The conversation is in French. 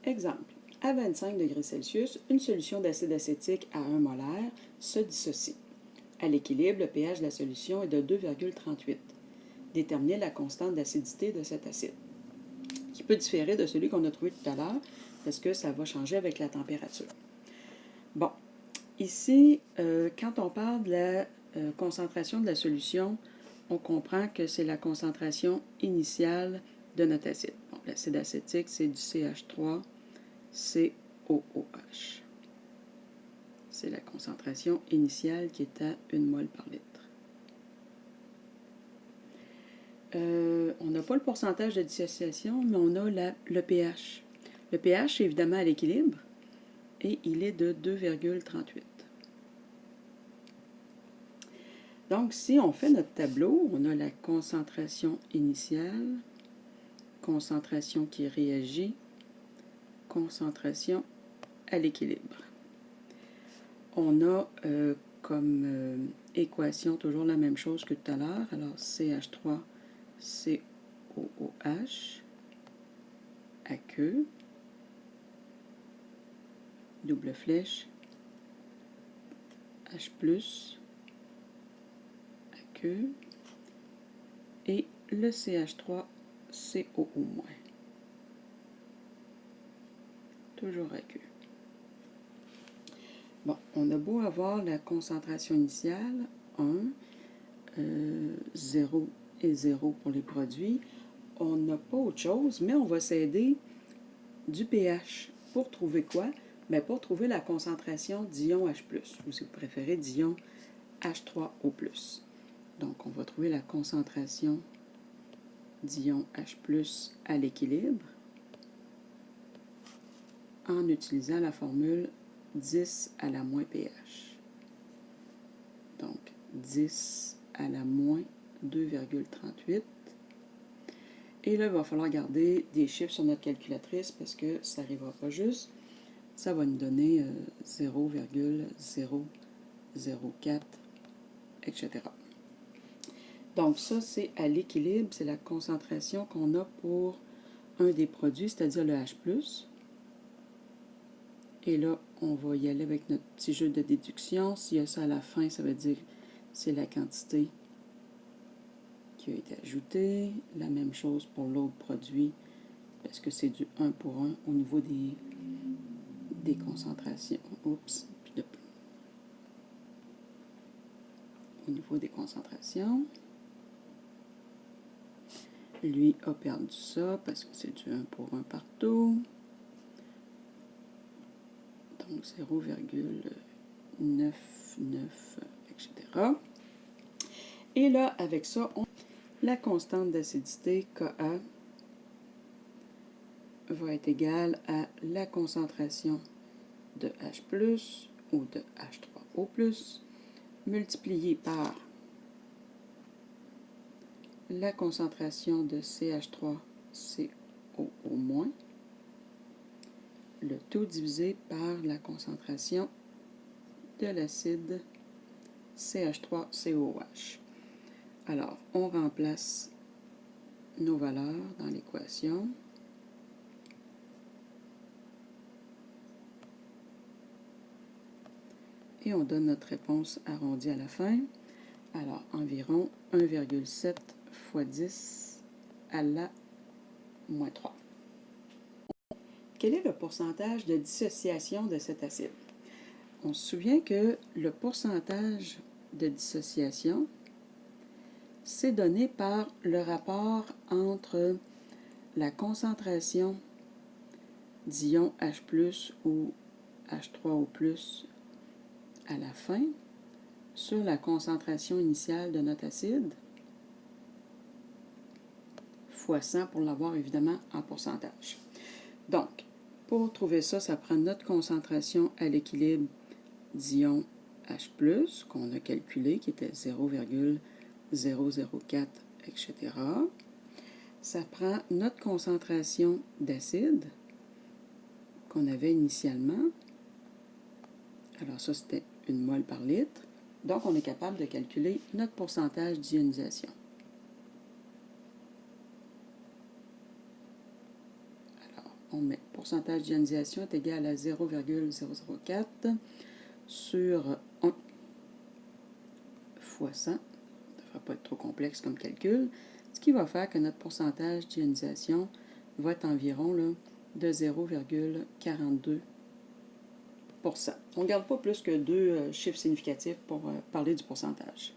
Exemple, à 25 degrés Celsius, une solution d'acide acétique à 1 molaire se dissocie. À l'équilibre, le pH de la solution est de 2,38. Déterminez la constante d'acidité de cet acide, qui peut différer de celui qu'on a trouvé tout à l'heure, parce que ça va changer avec la température. Bon, ici, quand on parle de la concentration de la solution, on comprend que c'est la concentration initiale de notre acide. Bon, l'acide acétique, c'est du CH3COOH. C'est la concentration initiale qui est à 1 mol par litre. On n'a pas le pourcentage de dissociation, mais on a le pH. Le pH est évidemment à l'équilibre et il est de 2,38. Donc, si on fait notre tableau, on a la concentration initiale, concentration qui réagit, concentration à l'équilibre. On a comme équation toujours la même chose que tout à l'heure. Alors, CH3, COOH, aqueux, double flèche, H+, aqueux, et le CH3COO-. Toujours aqueux. Bon, on a beau avoir la concentration initiale, 1, 0 et 0 pour les produits, on n'a pas autre chose, mais on va s'aider du pH. Pour trouver quoi? Bien, pour trouver la concentration d'ion H+, ou si vous préférez, d'ion H3O+. Donc, on va trouver la concentration d'ion H+, à l'équilibre en utilisant la formule 10 à la moins pH. Donc, 10 à la moins 2,38. Et là, il va falloir garder des chiffres sur notre calculatrice parce que ça n'arrivera pas juste. Ça va nous donner 0,004, etc. Donc, ça, c'est à l'équilibre. C'est la concentration qu'on a pour un des produits, c'est-à-dire le H+. Et là, on va y aller avec notre petit jeu de déduction. S'il y a ça à la fin, ça veut dire que c'est la quantité qui a été ajoutée. La même chose pour l'autre produit, parce que c'est du 1 pour 1 au niveau des concentrations. Oups. Au niveau des concentrations. Lui a perdu ça parce que c'est du 1 pour 1 partout. Donc 0,99, etc. Et là, avec ça, la constante d'acidité Ka va être égale à la concentration de H+, ou de H3O+, multipliée par la concentration de CH3COO-, le tout divisé par la concentration de l'acide CH3COOH. Alors, on remplace nos valeurs dans l'équation. Et on donne notre réponse arrondie à la fin. Alors, environ 1,7 fois 10 à la moins 3. Quel est le pourcentage de dissociation de cet acide? On se souvient que le pourcentage de dissociation, c'est donné par le rapport entre la concentration d'ion H+, ou H3O+, à la fin, sur la concentration initiale de notre acide, fois 100 pour l'avoir évidemment en pourcentage. Donc, pour trouver ça, ça prend notre concentration à l'équilibre d'ion H+, qu'on a calculé, qui était 0,004, etc. Ça prend notre concentration d'acide, qu'on avait initialement. Alors ça, c'était 1 mol par litre. Donc, on est capable de calculer notre pourcentage d'ionisation. Alors, on met pourcentage d'ionisation est égal à 0,004 sur 1 fois 100. Ça ne devrait pas être trop complexe comme calcul. Ce qui va faire que notre pourcentage d'ionisation va être environ là, de 0,42 %. On ne garde pas plus que deux chiffres significatifs pour parler du pourcentage.